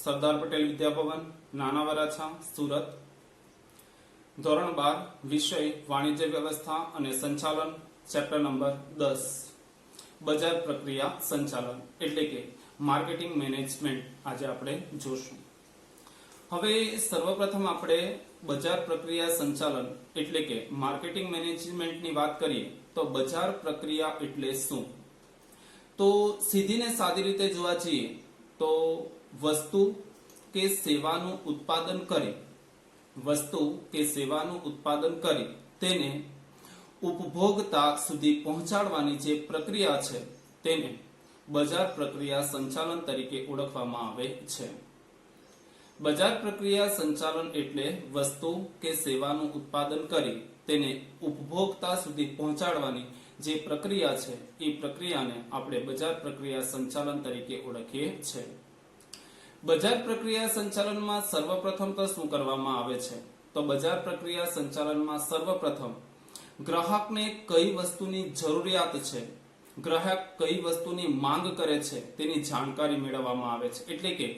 सरदार पटेल विद्याभवन, नाना वराछा, सूरत। धोरण 12 विषय वाणिज्य व्यवस्था અને સંચાલન, ચેપ્ટર નંબર 10 બજાર પ્રક્રિયા સંચાલન એટલે કે માર્કેટિંગ મેનેજમેન્ટ આજે આપણે જોશું। હવે સર્વપ્રથમ આપણે બજાર પ્રક્રિયા સંચાલન એટલે કે માર્કેટિંગ મેનેજમેન્ટની વાત કરીએ તો બજાર પ્રક્રિયા એટલે શું? તો સીધી ને સાદી રીતે જોવા જઈએ તો વસ્તુ કે સેવાનું ઉત્પાદન કરી તેને ઉપભોક્તા સુધી પહોંચાડવાની જે પ્રક્રિયા છે તેને બજાર પ્રક્રિયા સંચાલન તરીકે ઓળખવામાં આવે છે। બજાર પ્રક્રિયા સંચાલન એટલે વસ્તુ કે સેવાનું ઉત્પાદન કરી તેને ઉપભોક્તા સુધી પહોંચાડવાની જે પ્રક્રિયા છે એ પ્રક્રિયાને આપણે બજાર પ્રક્રિયા સંચાલન તરીકે ઓળખીએ છીએ। બજાર પ્રક્રિયા સંચાલનમાં સર્વપ્રથમ તો શું કરવામાં આવે છે? તો બજાર પ્રક્રિયા સંચાલનમાં સર્વપ્રથમ ગ્રાહકને કઈ વસ્તુની જરૂરિયાત છે, ગ્રાહક કઈ વસ્તુની માંગ કરે છે તેની જાણકારી મેળવવામાં આવે છે, એટલે કે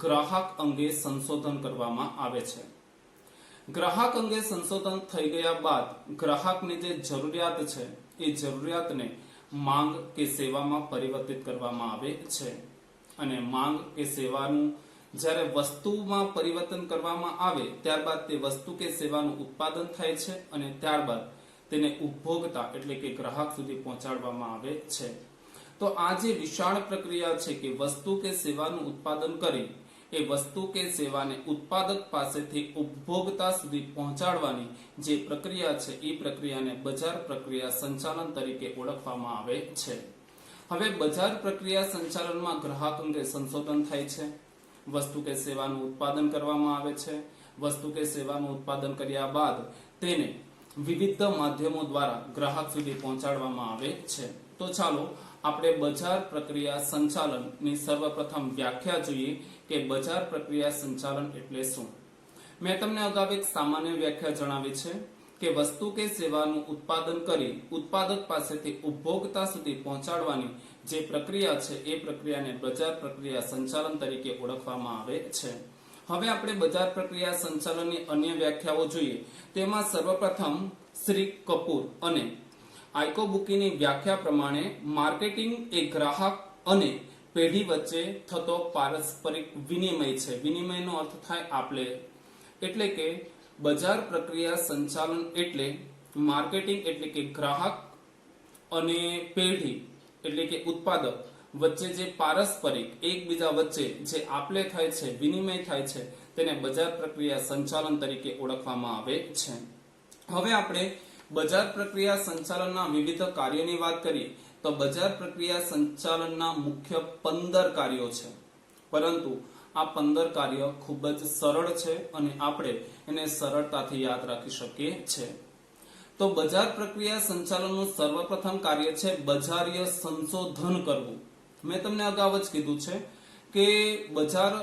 ગ્રાહક અંગે સંશોધન કરવામાં આવે છે। ગ્રાહક અંગે સંશોધન થઈ ગયા બાદ ગ્રાહકની જે જરૂરિયાત છે એ જરૂરિયાતને માંગ કે સેવામાં પરિવર્તિત કરવામાં આવે છે અને માંગ કે સેવાનું જ્યારે વસ્તુમાં પરિવર્તન કરવામાં આવે ત્યારબાદ તે વસ્તુ કે સેવાનું ઉત્પાદન થાય છે અને ત્યારબાદ તેને ઉપભોક્તા એટલે કે ગ્રાહક સુધી પહોંચાડવામાં આવે છે। તો આ જે વિશાળ પ્રક્રિયા છે કે વસ્તુ કે સેવાનું ઉત્પાદન કરી એ વસ્તુ કે સેવાને ઉત્પાદક પાસેથી ઉપભોક્તા સુધી પહોંચાડવાની જે પ્રક્રિયા છે એ પ્રક્રિયાને બજાર પ્રક્રિયા સંચાલન તરીકે ઓળખવામાં આવે છે। હવે બજાર પ્રક્રિયા સંચાલનમાં ગ્રાહક અંગે સંશોધન થાય છે, વસ્તુ કે સેવાનું ઉત્પાદન કરવામાં આવે છે, વસ્તુ કે સેવાનું ઉત્પાદન કર્યા બાદ તેને વિવિધ માધ્યમો દ્વારા ગ્રાહક સુધી પહોંચાડવામાં આવે છે। તો ચાલો આપણે બજાર પ્રક્રિયા સંચાલનની સર્વપ્રથમ વ્યાખ્યા જોઈએ કે બજાર પ્રક્રિયા સંચાલન એટલે શું। મેં તમને અગાઉ એક સામાન્ય વ્યાખ્યા જણાવી છે કે વસ્તુ કે સેવાનું ઉત્પાદન કરી ઉત્પાદક પાસેથી ઉપભોક્તા સુધી પહોંચાડવાની જે પ્રક્રિયા છે એ પ્રક્રિયાને બજાર પ્રક્રિયા સંચાલન તરીકે ઓળખવામાં આવે છે। હવે આપણે બજાર પ્રક્રિયા સંચાલનની અન્ય વ્યાખ્યાઓ જોઈએ તેમાં સર્વપ્રથમ શ્રી કપૂર અને આઇકોબુકીની વ્યાખ્યા પ્રમાણે માર્કેટિંગ એ ગ્રાહક અને પેઢી વચ્ચે થતો પારસ્પરિક વિનિમય છે। વિનિમયનો અર્થ થાય આપલે, એટલે કે બજાર પ્રક્રિયા સંચાલન એટલે માર્કેટિંગ એટલે કે ગ્રાહક અને પેઢી એટલે કે ઉત્પાદક વચ્ચે જે પારસ્પરિક એકબીજા વચ્ચે જે આપલે થાય છે, વિનિમય થાય છે તેને બજાર પ્રક્રિયા સંચાલન તરીકે ઓળખવામાં આવે છે। હવે આપણે બજાર પ્રક્રિયા સંચાલનના વિવિધ કાર્યોની વાત કરીએ તો બજાર પ્રક્રિયા સંચાલનના મુખ્ય 15 કાર્યો છે, પરંતુ આ 15 કાર્ય ખૂબ જ સરળ છે અને આપણે એને સરળતાથી યાદ રાખી શકીએ છીએ। તો બજાર પ્રક્રિયા સંચાલનનું સર્વપ્રથમ કાર્ય છે બજારીય સંશોધન કરવું। મેં તમને અગાઉ જ કીધું છે કે બજાર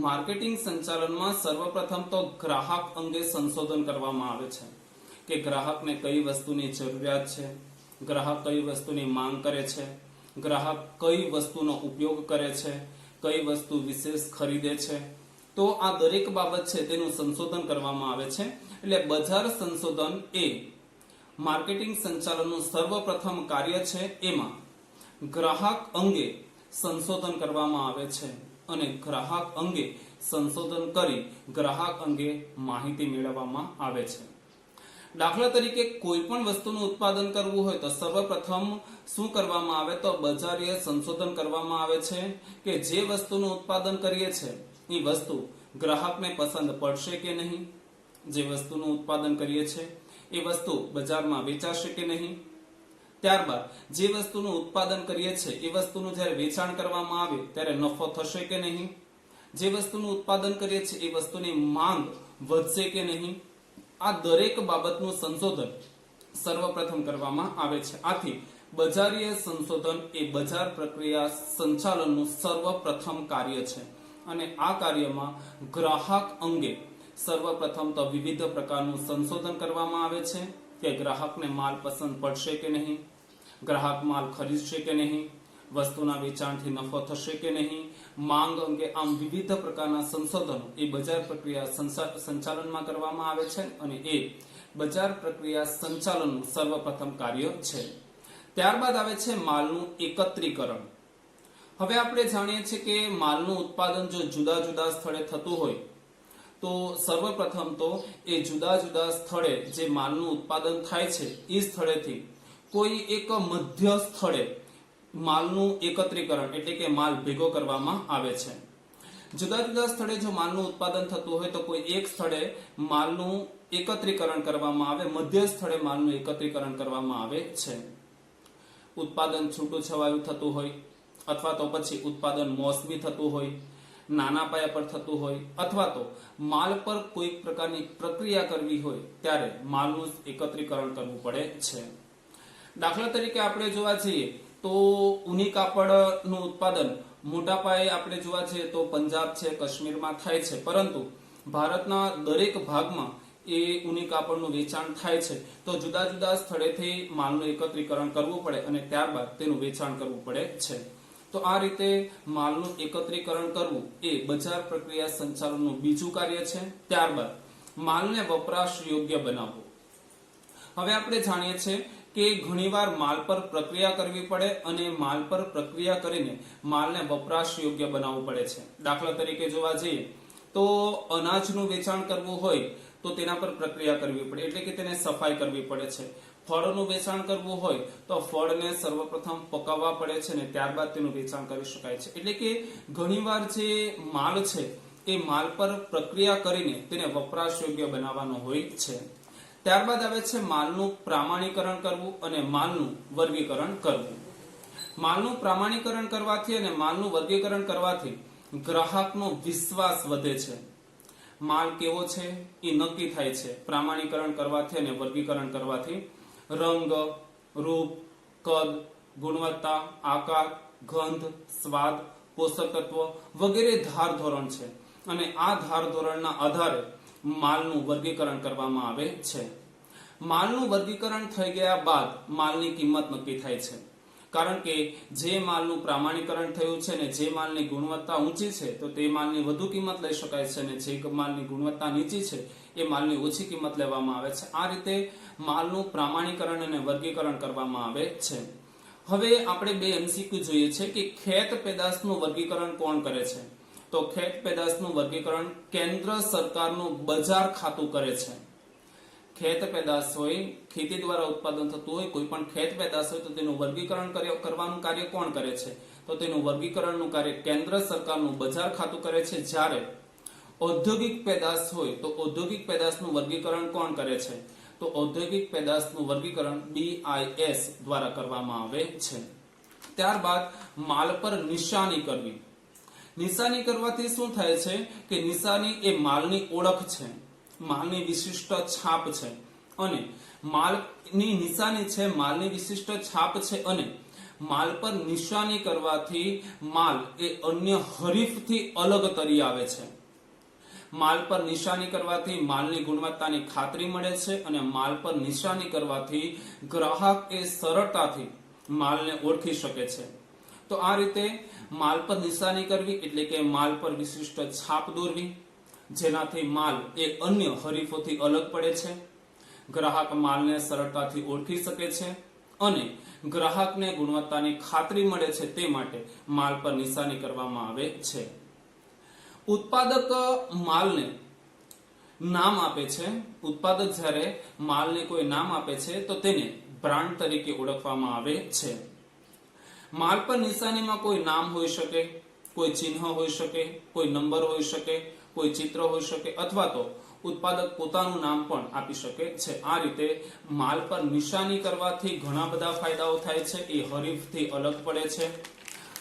માર્કેટિંગ સંચાલનમાં સર્વપ્રથમ તો ગ્રાહક અંગે સંશોધન કરવામાં આવે છે કે ગ્રાહકને કઈ વસ્તુની જરૂરિયાત છે, ગ્રાહક કઈ વસ્તુની માંગ કરે છે, ગ્રાહક કઈ વસ્તુનો ઉપયોગ કરે છે, કઈ વસ્તુ વિશેષ ખરીદે છે। તો આ દરેક બાબત છે તેનું સંશોધન કરવામાં આવે છે। એટલે બજાર સંશોધન એ માર્કેટિંગ સંચાલનનું સર્વપ્રથમ કાર્ય છે। એમાં ગ્રાહક અંગે સંશોધન કરવામાં આવે છે અને ગ્રાહક અંગે સંશોધન કરી ગ્રાહક અંગે માહિતી મેળવવામાં આવે છે। દાખલા તરીકે કોઈ પણ વસ્તુનું ઉત્પાદન કરવું હોય તો સર્વપ્રથમ શું કરવામાં આવે તો બજારીય સંશોધન કરવામાં આવે છે કે જે વસ્તુનું ઉત્પાદન કરીએ છે એ વસ્તુ ગ્રાહકને પસંદ પડશે કે નહીં, જે વસ્તુનું ઉત્પાદન કરીએ છે એ વસ્તુ બજારમાં વેચાશે કે નહીં, ત્યારબાદ જે વસ્તુનું ઉત્પાદન કરીએ છે એ વસ્તુનું જ્યારે વેચાણ કરવામાં આવે ત્યારે નફો થશે કે નહીં, જે વસ્તુનું ઉત્પાદન કરીએ છે એ વસ્તુની માંગ વધશે કે નહીં, આ દરેક બાબતનું સંશોધન સર્વપ્રથમ કરવામાં આવે છે। આથી બજારીય સંશોધન એ બજાર પ્રક્રિયા સંચાલનનું સર્વપ્રથમ કાર્ય છે અને આ કાર્યમાં ગ્રાહક અંગે સર્વપ્રથમ તો વિવિધ પ્રકારનું સંશોધન કરવામાં આવે છે કે ગ્રાહકને માલ પસંદ પડશે કે નહીં, ગ્રાહક માલ ખરીદશે કે નહીં, વસ્તુના વેચાણથી નફો થશે કે નહીં, માંગ અંગે આમ વિવિધ પ્રકારના સંશોધનો એ બજાર પ્રક્રિયા સંચાલનમાં કરવામાં આવે છે અને એ બજાર પ્રક્રિયા સંચાલનનું સર્વપ્રથમ કાર્ય છે. ત્યારબાદ આવે છે માલનું એકત્રીકરણ. હવે આપણે જાણીએ છીએ કે માલનું ઉત્પાદન જો જુદા જુદા સ્થળે થતું હોય તો સર્વપ્રથમ તો એ જુદા જુદા સ્થળે જે માલનું ઉત્પાદન થાય છે એ સ્થળેથી કોઈ એક મધ્ય સ્થળે માલનું એકત્રીકરણ એટલે કે માલ ભેગો કરવામાં આવે છે. જુદા જુદા સ્થળે જો માલનું ઉત્પાદન થતું હોય તો કોઈ એક સ્થળે માલનું એકત્રીકરણ કરવામાં આવે, મધ્ય સ્થળે માલનું એકત્રીકરણ કરવામાં આવે છે. ઉત્પાદન છૂટું છવાયું થતું હોય અથવા તો પછી ઉત્પાદન મોસમી થતું હોય, નાના પાયા પર થતું હોય અથવા તો માલ પર કોઈ પ્રકારની પ્રક્રિયા કરવી હોય ત્યારે માલનું એકત્રીકરણ કરવું પડે છે. દાખલા તરીકે આપણે જોવા જઈએ તો ઊની કાપડનું ઉત્પાદન મોટા પાયે આપણે જોવા જઈએ તો પંજાબ છે, કાશ્મીરમાં થાય છે, પરંતુ ભારતના દરેક ભાગમાં એ ઊની કાપડનું વેચાણ થાય છે. તો જુદા જુદા સ્થળેથી માલનું એકત્રીકરણ કરવું પડે અને ત્યારબાદ તેનું વેચાણ કરવું પડે છે. તો આ રીતે માલનું એકત્રીકરણ કરવું એ બજાર પ્રક્રિયા સંચાલનનું બીજું કાર્ય છે. ત્યારબાદ માલને વપરાશ યોગ્ય બનાવવો. હવે આપણે જાણીએ છીએ કે ઘણીવાર માલ પર પ્રક્રિયા કરવી પડે અને માલ પર પ્રક્રિયા કરીને માલને વપરાશ યોગ્ય બનાવવું પડે છે. દાખલા તરીકે જોવા જઈએ તો અનાજનું વેચાણ કરવું હોય તો તેના પર પ્રક્રિયા કરવી પડે એટલે કે તેને સફાઈ કરવી પડે છે. ફળનું વેચાણ કરવું હોય તો ફળને સર્વપ્રથમ પકાવવા પડે છે અને ત્યારબાદ તેનું વેચાણ કરી શકાય છે. એટલે કે ઘણીવાર જે માલ છે એ માલ પર પ્રક્રિયા કરીને તેને વપરાશ યોગ્ય બનાવવાનો હોય છે. ત્યારબાદ આવે છે માલનું પ્રમાણીકરણ કરવું અને માલનું વર્ગીકરણ કરવું. માલનું પ્રમાણીકરણ કરવાથી અને માલનું વર્ગીકરણ કરવાથી ગ્રાહકનો વિશ્વાસ વધે છે. માલ કેવો છે એ નક્કી થાય છે પ્રમાણીકરણ કરવાથી અને વર્ગીકરણ કરવાથી. રંગ, રૂપ, કદ, ગુણવત્તા, આકાર, ગંધ, સ્વાદ, પોષક તત્વ વગેરે ધાર ધોરણ છે અને આ ધાર ધોરણના આધારે માલનું વર્ગીકરણ કરવામાં આવે છે. માલનું વર્ગીકરણ થઈ ગયા બાદ માલની કિંમત નક્કી થાય છે. કારણ કે જે માલનું પ્રમાણીકરણ થયું છે ને જે માલની ગુણવત્તા ઊંચી છે તો તે માલની વધુ કિંમત લઈ શકાય છે અને જે માલની ગુણવત્તા નીચી છે એ માલની ઓછી કિંમત લેવામાં આવે છે. આ રીતે માલનું પ્રમાણીકરણ અને વર્ગીકરણ કરવામાં આવે છે. હવે આપણે બે MCQ જોઈએ છે કે ખેત પેદાશનું વર્ગીકરણ કોણ કરે છે? તો ખેત પેદાશનું વર્ગીકરણ કેન્દ્ર સરકારનું બજાર ખાતું કરે છે. ખેત પેદાશ હોય, ખેતી દ્વારા ઉત્પાદન થતું હોય, કોઈ પણ ખેત પેદાશ હોય તો તેનું વર્ગીકરણ કરવાનું કાર્ય કોણ કરે છે? તો તેનું વર્ગીકરણનું કાર્ય કેન્દ્ર સરકારનું બજાર ખાતું કરે છે. જ્યારે ઔદ્યોગિક પેદાશ હોય તો ઔદ્યોગિક પેદાશનું વર્ગીકરણ કોણ કરે છે? તો ઔદ્યોગિક પેદાશનું વર્ગીકરણ BIS દ્વારા કરવામાં આવે છે. ત્યારબાદ માલ પર નિશાની કરવી. નિશાની કરવાથી શું થાય છે કે નિશાની એ માલની ઓળખ છે, માલની વિશિષ્ટ છાપ છે અને માલની નિશાની છે, માલની વિશિષ્ટ છાપ છે અને માલ પર નિશાની કરવાથી માલ એ અન્ય હરીફથી અલગ તરી આવે છે. માલ પર નિશાની કરવાથી માલની ગુણવત્તાની ખાતરી મળે છે અને માલ પર નિશાની કરવાથી ગ્રાહક એ સરળતાથી માલને ઓળખી શકે છે. તો આ રીતે માલ પર નિશાની કરવી એટલે કે માલ પર વિશિષ્ટ છાપ દોરવી, જેનાથી માલ એ અન્ય હરીફોથી અલગ પડે છે, ગ્રાહક માલને સરળતાથી ઓળખી શકે છે અને ગ્રાહકને ગુણવત્તાની ખાતરી મળે છે. તે માટે માલ પર નિશાની કરવામાં આવે છે. ઉત્પાદક માલને નામ આપે છે. ઉત્પાદક જ્યારે માલને કોઈ નામ આપે છે તો તેને બ્રાન્ડ તરીકે ઓળખવામાં આવે છે. માલ પર નિશાનીમાં કોઈ નામ હોઈ શકે, કોઈ ચિહ્ન હોઈ શકે, કોઈ નંબર હોઈ શકે, કોઈ ચિત્ર હોઈ શકે અથવા તો ઉત્પાદક પોતાનું નામ પણ આપી શકે છે. આ રીતે માલ પર નિશાની કરવાથી ઘણા બધા ફાયદાઓ થાય છે. એ હરીફથી અલગ પડે છે.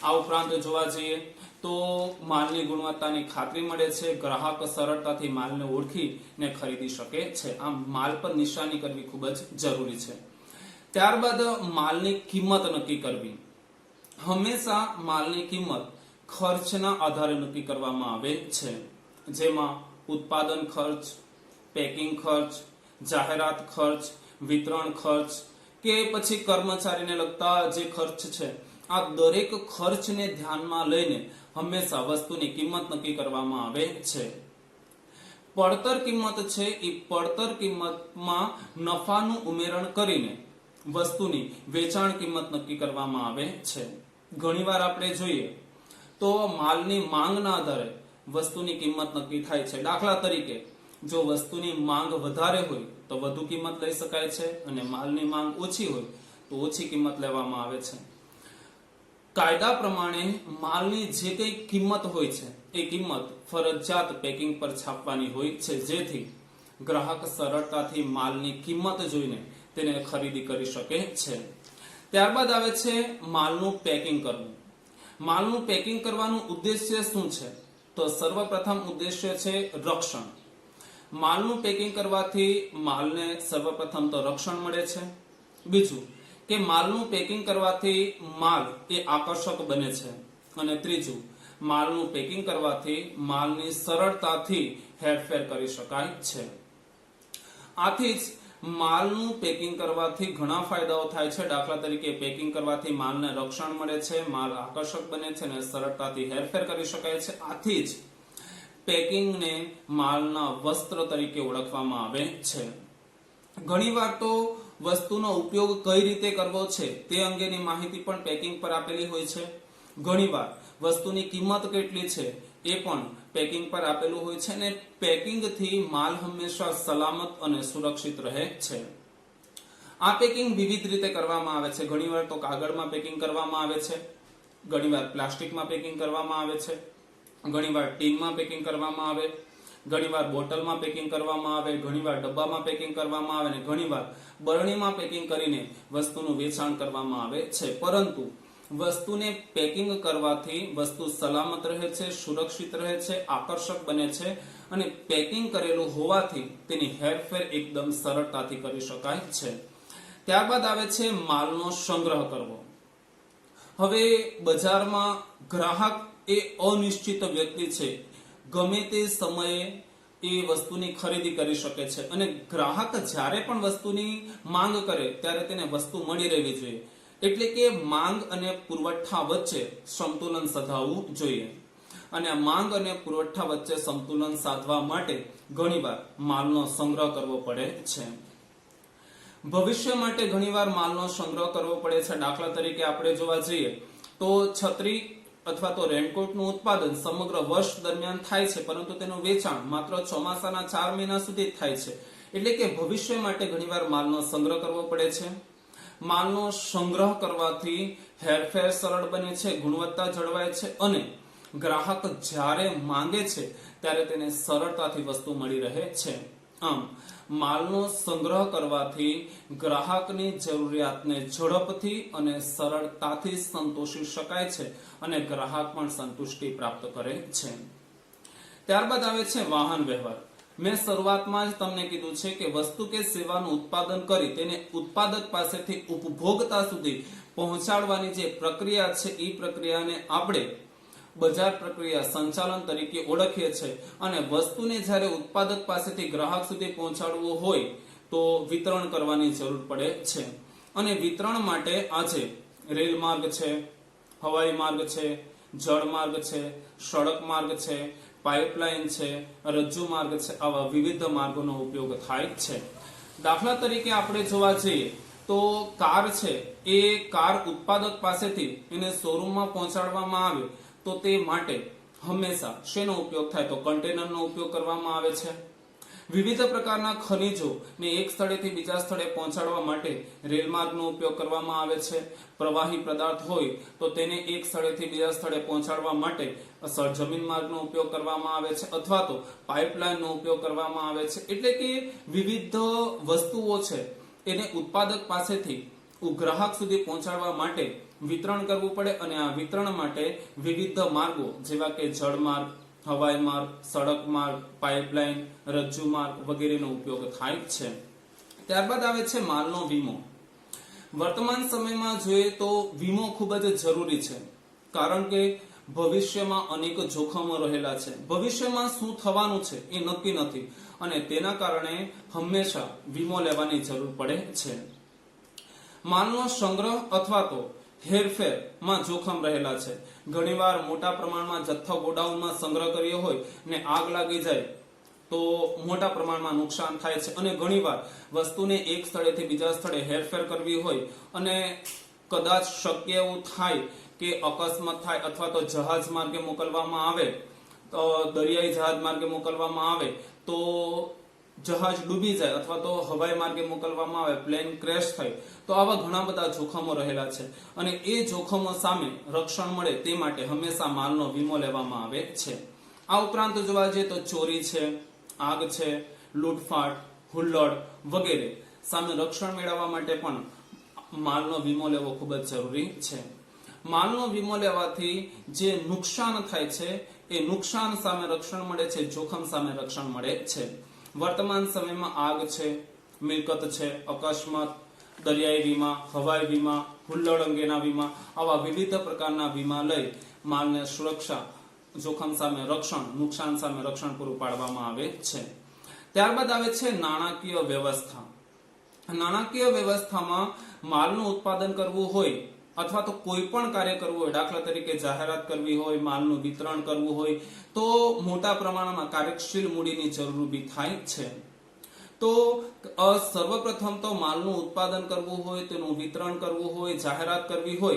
આ ઉપરાંત જોવા જઈએ તો માલની ગુણવત્તાની ખાતરી મળે છે, ગ્રાહક સરળતાથી માલને ઓળખીને ખરીદી શકે છે. આમ માલ પર નિશાની કરવી ખૂબ જ જરૂરી છે. ત્યારબાદ માલની કિંમત નક્કી કરવી. હંમેશા માલની કિંમત ખર્ચના આધારે નક્કી કરવામાં આવે છે, જેમાં ઉત્પાદન ખર્ચ, પેકિંગ ખર્ચ, જાહેરાત ખર્ચ, વિતરણ ખર્ચ કે પછી કર્મચારીને લગતા જે ખર્ચ છે આ દરેક ખર્ચને ધ્યાનમાં લઈને હંમેશા વસ્તુની કિંમત નક્કી કરવામાં આવે છે. પડતર કિંમત છે એ પડતર કિંમતમાં નફાનું ઉમેરણ કરીને વસ્તુની વેચાણ કિંમત નક્કી કરવામાં આવે છે. ઘણીવાર આપણે જોઈએ તો માલની માંગના આધારે વસ્તુની કિંમત નક્કી થાય છે. દાખલા તરીકે જો વસ્તુની માંગ વધારે હોય તો વધુ કિંમત લઈ શકાય છે અને માલની માંગ ઓછી હોય તો ઓછી કિંમત લેવામાં આવે છે. કાયદા પ્રમાણે માલની જે કઈ કિંમત હોય છે એ કિંમત ફરજિયાત પેકિંગ પર છાપવાની હોય છે, જેથી ગ્રાહક સરળતાથી માલની કિંમત જોઈને તેને ખરીદી કરી શકે છે. ત્યારબાદ આવે છે માલનું પેકિંગ કરવું. માલનું પેકિંગ કરવાનું ઉદ્દેશ્ય શું છે? તો સર્વપ્રથમ ઉદ્દેશ્ય છે રક્ષણ. માલનું પેકિંગ કરવાથી માલને સર્વપ્રથમ તો રક્ષણ મળે છે. બીજું કે માલનું પેકિંગ કરવાથી માલ એ આકર્ષક બને છે. અને ત્રીજું, માલનું પેકિંગ કરવાથી માલની સરળતાથી હેરફેર કરી શકાય છે. આથી જ માલનું પેકિંગ કરવાથી ઘણા ફાયદાઓ થાય છે. દાખલા તરીકે પેકિંગ કરવાથી માલને રક્ષણ મળે છે, માલ આકર્ષક બને છે અને સરળતાથી હેરફેર કરી શકાય છે. આથી જ પેકિંગને માલના વસ્ત્ર તરીકે ઓળખવામાં આવે છે. ઘણીવાર તો વસ્તુનો ઉપયોગ કઈ રીતે કરવો છે તે અંગેની માહિતી પણ પેકિંગ પર આપેલી હોય છે. ઘણીવાર વસ્તુની કિંમત કેટલી છે એ પણ પેકિંગ પર આપેલું હોય છે અને પેકિંગથી માલ હંમેશા સલામત અને સુરક્ષિત રહે છે. આ પેકિંગ વિવિધ રીતે કરવામાં આવે છે. ઘણીવાર તો કાગળમાં પેકિંગ કરવામાં આવે છે, ઘણીવાર પ્લાસ્ટિકમાં પેકિંગ કરવામાં આવે છે, ઘણીવાર ટીનમાં પેકિંગ કરવામાં આવે, ઘણીવાર બોટલમાં પેકિંગ કરવામાં આવે, ઘણીવાર ડબ્બામાં પેકિંગ કરવામાં આવે અને ઘણીવાર બરણીમાં પેકિંગ કરીને વસ્તુનું વેચાણ કરવામાં આવે છે. પરંતુ વસ્તુને પેકિંગ કરવાથી વસ્તુ સલામત રહે છે, સુરક્ષિત રહે છે, આકર્ષક બને છે અને પેકિંગ કરેલું હોવાથી તેની હેરફેર એકદમ સરળતાથી કરી શકાય છે. ત્યારબાદ આવે છે માલનો સંગ્રહ કરવો. હવે બજારમાં ગ્રાહક એ અનિશ્ચિત વ્યક્તિ છે. ગમે તે સમયે એ વસ્તુની ખરીદી કરી શકે છે અને ગ્રાહક જ્યારે પણ વસ્તુની માંગ કરે ત્યારે તેને વસ્તુ મળી રહેવી જોઈએ. એટલે કે માંગ અને પુરવઠા વચ્ચે સંતુલન સાધવું જોઈએ અને આ માંગ અને પુરવઠા વચ્ચે સંતુલન સાધવા માટે ઘણીવાર માલનો સંગ્રહ કરવો પડે છે. ભવિષ્ય માટે ઘણીવાર માલનો સંગ્રહ કરવો પડે છે. દાખલા તરીકે આપણે જોવા જઈએ તો છત્રી અથવા તો રેનકોટનું ઉત્પાદન સમગ્ર વર્ષ દરમિયાન થાય છે, પરંતુ તેનું વેચાણ માત્ર ચોમાસાના 4 મહિના સુધી જ થાય છે. એટલે કે ભવિષ્ય માટે ઘણીવાર માલનો સંગ્રહ કરવો પડે છે. માલનો સંગ્રહ કરવાથી હેરફેર સરળ બને છે, ગુણવત્તા જળવાય છે અને ગ્રાહક જ્યારે માંગે છે ત્યારે તેને સરળતાથી વસ્તુ મળી રહે છે. આમ માલનો સંગ્રહ કરવાથી ગ્રાહકની જરૂરિયાતને ઝડપથી અને સરળતાથી સંતોષી શકાય છે અને ગ્રાહક પણ સંતુષ્ટિ પ્રાપ્ત કરે છે. ત્યારબાદ આવે છે વાહન વ્યવહાર. મેં શરૂઆતમાં જ તમને કીધું છે કે વસ્તુ કે સેવાનું ઉત્પાદન કરી તેને ઉત્પાદક પાસેથી ઉપભોક્તા સુધી પહોંચાડવાની જે પ્રક્રિયા છે એ પ્રક્રિયાને આપણે બજાર પ્રક્રિયા સંચાલન તરીકે ઓળખીએ છીએ અને વસ્તુને જ્યારે ઉત્પાદક પાસેથી ગ્રાહક સુધી પહોંચાડવું હોય તો વિતરણ કરવાની જરૂર પડે છે. અને વિતરણ માટે આજે રેલ માર્ગ છે, હવાઈ માર્ગ છે, જળ માર્ગ છે, સડક માર્ગ છે, પાઇપલાઇન છે, રજ્જુ માર્ગ છે, આવા વિવિધ માર્ગોનો ઉપયોગ થાય છે. દાખલા તરીકે આપણે જોવા જઈએ તો કાર છે એ કાર ઉત્પાદક પાસેથી એને શોરૂમમાં પહોંચાડવામાં આવે તો તે માટે હંમેશા શેનો ઉપયોગ થાય? તો કન્ટેનરનો ઉપયોગ કરવામાં આવે છે. વિવિધ પ્રકારના ખનિજો ને એક સ્થળેથી બીજા સ્થળે પહોંચાડવા માટે રેલમાર્ગનો ઉપયોગ કરવામાં આવે છે. પ્રવાહી પદાર્થ હોય તો તેને એક સ્થળેથી બીજા સ્થળે પહોંચાડવા માટે જમીન માર્ગનો ઉપયોગ કરવામાં આવે છે અથવા તો પાઇપલાઇનનો ઉપયોગ કરવામાં આવે છે. એટલે કે વિવિધ વસ્તુઓ છે એને ઉત્પાદક પાસેથી ગ્રાહક સુધી પહોંચાડવા માટે વિતરણ કરવું પડે અને આ વિતરણ માટે વિવિધ માર્ગો જેવા કે જળમાર્ગ, હવાઈ માર્ગ, સડક માર્ગ, પાઇપલાઇન, રજ્જુ માર્ગ વગેરેનો ઉપયોગ થાય છે. ત્યારબાદ આવે છે માલનો વીમો. વર્તમાન સમયમાં જોઈએ તો વીમો ખૂબ જ જરૂરી છે, કારણ કે ભવિષ્યમાં અનેક જોખમો રહેલા છે. ભવિષ્યમાં શું થવાનું છે એ નક્કી નથી અને તેના કારણે હંમેશા વીમો લેવાની જરૂર પડે છે. માલનો સંગ્રહ અથવા તો હેરફેરમાં જોખમ રહેલા છે. ઘણીવાર મોટા પ્રમાણમાં જથ્થો ગોડાઉનમાં સંગ્રહ કર્યો હોય ને આગ લાગી જાય તો મોટા પ્રમાણમાં નુકસાન થાય છે. અને ઘણીવાર વસ્તુને એક સ્થળેથી બીજા સ્થળે હેરફેર કરવી હોય અને કદાચ શક્ય એવું થાય કે અકસ્માત થાય અથવા તો જહાજ માર્ગે મોકલવામાં આવે, તો દરિયાઈ જહાજ માર્ગે મોકલવામાં આવે તો જહાજ ડૂબી જાય અથવા તો હવાઈ માર્ગે મોકલવામાં આવે, પ્લેન ક્રેશ થાય, તો આવા ઘણા બધા જોખમો રહેલા છે. અને એ જોખમો સામે રક્ષણ મળે તે માટે હંમેશા માલનો વીમો લેવામાં આવે છે. આ ઉપરાંત જોવા જઈએ તો ચોરી છે, આગ છે, લૂંટફાટ, હુલ્લડ વગેરે સામે રક્ષણ મેળવવા માટે પણ માલનો વીમો લેવો ખૂબ જ જરૂરી છે. માલનો વીમો લેવાથી જે નુકસાન થાય છે એ નુકસાન સામે રક્ષણ મળે છે, જોખમ સામે રક્ષણ મળે છે. વર્તમાન સમયમાં આગ છે, મિલકત છે, અકસ્માત, દરિયાઈ વીમા, હવાઈ વીમા, હુલ્લડ અંગેના વીમા, આવા વિવિધ પ્રકારના વીમા લઈ માલને સુરક્ષા, જોખમ સામે રક્ષણ, નુકસાન સામે રક્ષણ પૂરું પાડવામાં આવે છે. ત્યારબાદ આવે છે નાણાકીય વ્યવસ્થા. નાણાકીય વ્યવસ્થામાં માલનું ઉત્પાદન કરવું હોય અથવા તો કોઈ પણ કાર્ય કરવું હોય, દાખલા તરીકે જાહેરાત કરવી હોય, માલનું વિતરણ કરવું હોય, તો મોટા પ્રમાણમાં કાર્યશીલ મૂડીની જરૂર ઊભી થાય છે. તો સર્વપ્રથમ તો માલનું ઉત્પાદન કરવું હોય, તેનું વિતરણ કરવું હોય, જાહેરાત કરવી હોય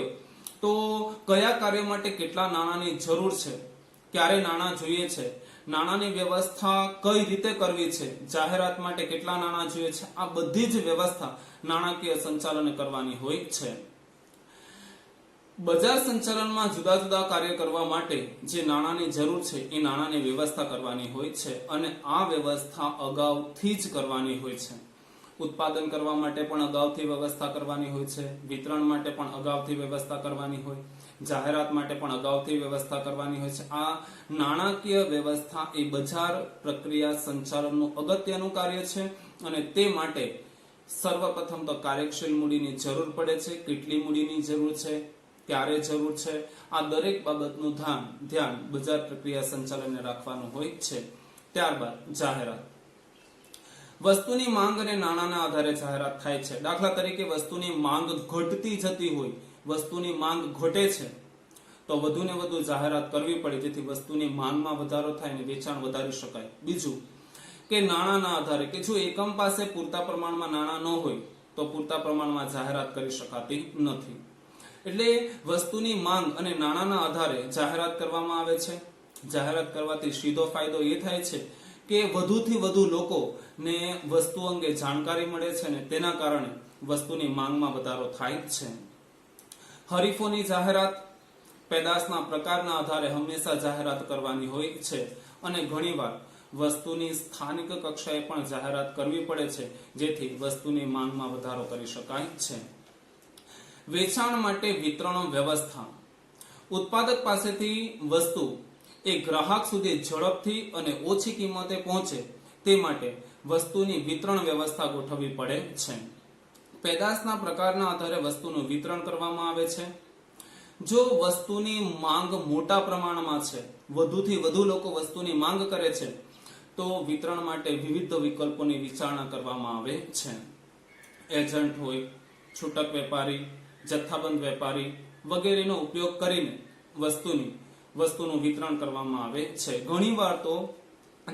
તો કયા કાર્ય માટે કેટલા નાણાંની જરૂર છે, ક્યારે નાણાં જોઈએ છે, નાણાંની વ્યવસ્થા કઈ રીતે કરવી છે, જાહેરાત માટે કેટલા નાણાં જોઈએ છે, આ બધી જ વ્યવસ્થા નાણાકીય સંચાલને કરવાની હોય છે. બજાર સંચાલનમાં જુદા જુદા કાર્ય કરવા માટે જે નાણાંની જરૂર છે એ નાણાંની વ્યવસ્થા કરવાની હોય છે અને આ વ્યવસ્થા અગાઉથી જ કરવાની હોય છે. ઉત્પાદન કરવા માટે પણ અગાઉથી વ્યવસ્થા કરવાની હોય છે, વિતરણ માટે પણ અગાઉથી વ્યવસ્થા કરવાની હોય, જાહેરાત માટે પણ અગાઉથી વ્યવસ્થા કરવાની હોય છે. આ નાણાકીય વ્યવસ્થા એ બજાર પ્રક્રિયા સંચાલનનું અગત્યનું કાર્ય છે અને તે માટે સર્વપ્રથમ તો કાર્યશીલ મૂડીની જરૂર પડે છે. કેટલી મૂડીની જરૂર છે, ક્યારે જરૂર છે, આ દરેક બાબતનું ધ્યાન બજાર પ્રક્રિયા સંચાલનને રાખવાનું હોય છે. ત્યારબાદ જાહેરાત. વસ્તુની માંગ અને નાણાંના આધારે જાહેરાત થાય છે. દાખલા તરીકે વસ્તુની માંગ ઘટતી જતી હોય, વસ્તુની માંગ ઘટે છે તો વધુ ને વધુ જાહેરાત કરવી પડે જેથી વસ્તુની માંગમાં વધારો થાય અને વેચાણ વધારી શકાય. બીજું કે નાણાંના આધારે, કે જો એકમ પાસે પૂરતા પ્રમાણમાં નાણાં ન હોય તો પૂરતા પ્રમાણમાં જાહેરાત કરી શકાતી નથી. એટલે વસ્તુની માંગ અને નાણાંના આધારે જાહેરાત કરવામાં આવે છે. જાહેરાત કરવાથી સીધો ફાયદો એ થાય છે કે વધુથી વધુ લોકોને વસ્તુ અંગે જાણકારી મળે છે અને તેના કારણે વસ્તુની માંગમાં વધારો થાય છે. હરીફોની જાહેરાત. પેદાશના પ્રકારના આધારે હંમેશા જાહેરાત કરવાની હોય છે અને ઘણીવાર વસ્તુની સ્થાનિક કક્ષાએ પણ જાહેરાત કરવી પડે છે જેથી વસ્તુની માંગમાં વધારો કરી શકાય છે. વેચાણ માટે વિતરણ વ્યવસ્થા. ઉત્પાદક પાસેથી વસ્તુ એ ગ્રાહક સુધી ઝડપથી અને ઓછી કિંમતે પહોંચે તે માટે વસ્તુની વિતરણ વ્યવસ્થા ગોઠવવી પડે છે. પેદાશના પ્રકારના આધારે વસ્તુનું વિતરણ કરવામાં આવે છે. જો વસ્તુની માંગ મોટા પ્રમાણમાં છે, વધુથી વધુ લોકો વસ્તુની માંગ કરે છે તો વિતરણ માટે વિવિધ વિકલ્પોની વિચારણા કરવામાં આવે છે. એજન્ટ હોય, છૂટક વેપારી, જથ્થાબંધ વેપારી વગેરેનો ઉપયોગ કરીને વસ્તુનું વિતરણ કરવામાં આવે છે. ઘણીવાર તો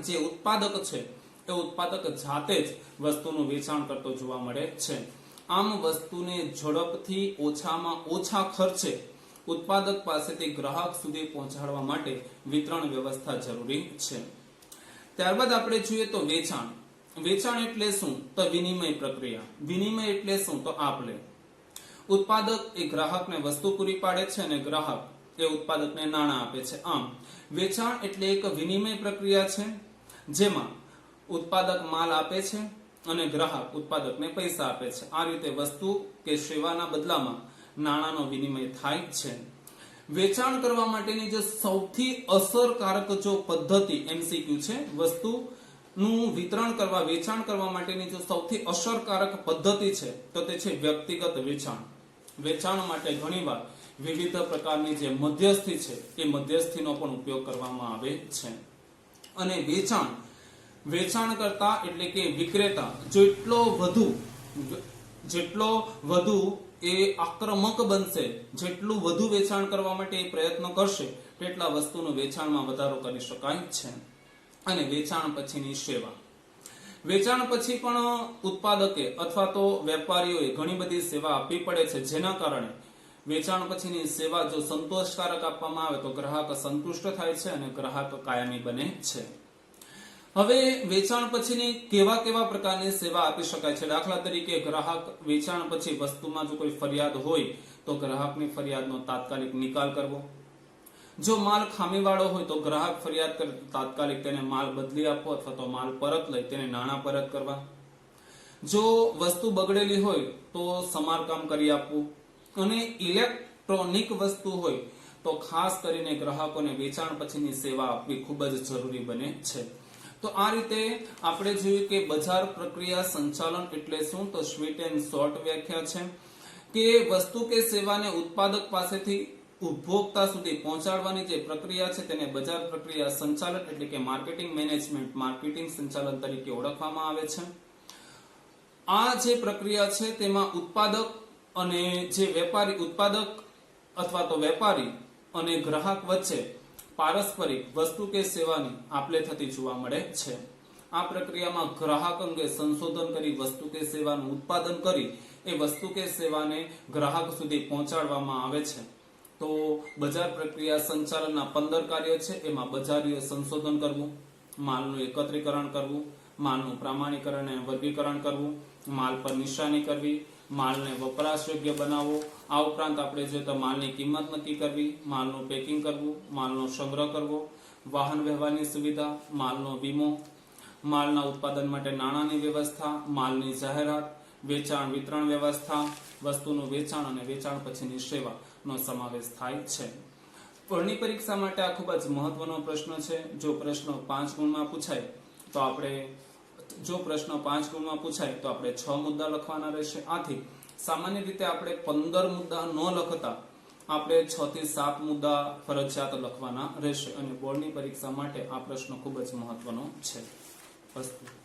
જે ઉત્પાદક છે એ ઉત્પાદક જાતે જ વસ્તુનું વેચાણ કરતો જોવા મળે છે. આમ વસ્તુને ઝડપથી ઓછામાં ઓછા ખર્ચે ઉત્પાદક પાસેથી ગ્રાહક સુધી પહોંચાડવા માટે વિતરણ વ્યવસ્થા જરૂરી છે. ત્યારબાદ આપણે જોઈએ તો વેચાણ. વેચાણ એટલે શું? તો વિનિમય પ્રક્રિયા. વિનિમય એટલે શું? તો આપ-લે. ઉત્પાદક એ ગ્રાહકને વસ્તુ પૂરી પાડે છે અને ગ્રાહક એ ઉત્પાદકને નાણાં આપે છે. આમ વેચાણ એટલે એક વિનિમય પ્રક્રિયા છે જેમાં ઉત્પાદક માલ આપે છે અને ગ્રાહક ઉત્પાદકને પૈસા આપે છે. આ રીતે વસ્તુ કે સેવાના બદલામાં નાણાંનો વિનિમય થાય છે. વેચાણ કરવા માટેની જે સૌથી અસરકારક જો પદ્ધતિ MCQ છે, વસ્તુનું વિતરણ કરવા, વેચાણ કરવા માટેની જો સૌથી અસરકારક પદ્ધતિ છે તો તે છે વ્યક્તિગત વેચાણ. વેચાણ માટે ઘણીવાર વિવિધ પ્રકારની જે મધ્યસ્થી છે એ મધ્યસ્થીનો પણ ઉપયોગ કરવામાં આવે છે. અને વેચાણ કરતા એટલે કે વિક્રેતા જેટલો વધુ એ આક્રમક બનશે, જેટલું વધુ વેચાણ કરવા માટે એ પ્રયત્ન કરશે તેટલા વસ્તુનું વેચાણમાં વધારો કરી શકાય છે. અને વેચાણ પછીની સેવા. વેચાણ પછી પણ ઉત્પાદકે અથવા તો વેપારીઓએ ઘણી બધી સેવા આપવી પડે છે, જેના કારણે વેચાણ પછીની સેવા જો સંતોષકારક આપવામાં આવે તો ગ્રાહક સંતુષ્ટ થાય છે અને ગ્રાહક કાયમી બને છે. હવે વેચાણ પછીની કેવા કેવા પ્રકારની સેવા આપી શકાય છે? દાખલા તરીકે ગ્રાહક વેચાણ પછી વસ્તુમાં જો કોઈ ફરિયાદ હોય તો ગ્રાહકની ફરિયાદનો તાત્કાલિક નિકાલ કરવો. જો માલ ખામીવાળો હોય તો ગ્રાહક ફરિયાદ કરે તાત્કાલિક તેને માલ બદલી આપવો અથવા તો માલ પરત લઈ તેને નાણાં પરત કરવા. જો વસ્તુ બગડેલી હોય તો સમારકામ કરી આપવું. અને ઇલેક્ટ્રોનિક વસ્તુ હોય તો ખાસ કરીને ગ્રાહકોને વેચાણ પછીની સેવા આપવી ખૂબ જ જરૂરી બને છે. તો આ રીતે આપણે જોયું કે બજાર પ્રક્રિયા સંચાલન એટલે શું? તો સ્વીટ એન્ડ શોર્ટ વ્યાખ્યા છે કે વસ્તુ કે સેવાને ઉત્પાદક પાસેથી ઉપભોક્તા સુધી પહોંચાડવાની જે પ્રક્રિયા છે તેને બજાર પ્રક્રિયા સંચાલન એટલે કે માર્કેટિંગ મેનેજમેન્ટ, માર્કેટિંગ સંચાલન તરીકે ઓળખવામાં આવે છે. આ જે પ્રક્રિયા છે તેમાં ઉત્પાદક અને જે વેપારી, ઉત્પાદક અથવા તો વેપારી અને ગ્રાહક વચ્ચે પારસ્પરિક વસ્તુ કે સેવાની આપલે થતી જોવા મળે છે. આ પ્રક્રિયામાં ગ્રાહક અંગે સંશોધન કરી વસ્તુ કે સેવાનું ઉત્પાદન કરી એ વસ્તુ કે સેવાને ગ્રાહક સુધી પહોંચાડવામાં આવે છે. તો બજાર પ્રક્રિયા સંચાલનના 15 કાર્ય છે. એમાં બજારીય સંશોધન કરવું, માલનું એકત્રીકરણ કરવું, માલનું પ્રમાણીકરણ અને વર્ગીકરણ કરવું, માલ પર નિશાની કરવી, માલને વપરાશ યોગ્ય બનાવવો. આ ઉપરાંત આપણે જોઈએ તો માલની કિંમત નક્કી કરવી, માલનું પેકિંગ કરવું, માલનો સંગ્રહ કરવો, વાહન વ્યવહારની સુવિધા, માલનો વીમો, માલના ઉત્પાદન માટે નાણાંની વ્યવસ્થા, માલની જાહેરાત, વેચાણ વિતરણ વ્યવસ્થા, વસ્તુનું વેચાણ અને વેચાણ પછીની સેવાનો સમાવેશ થાય છે. બોર્ડની પરીક્ષા માટે આ ખૂબ જ મહત્વનો પ્રશ્ન છે. જો પ્રશ્ન 5 ગુણમાં પૂછાય તો આપણે 6 મુદ્દા લખવાના રહેશે. આથી સામાન્ય રીતે આપણે 15 મુદ્દા ન લખતા આપણે 6 થી 7 મુદ્દા ફરજિયાત લખવાના રહેશે અને બોર્ડની પરીક્ષા માટે આ પ્રશ્ન ખૂબ જ મહત્વનો છે. અસ્તુ.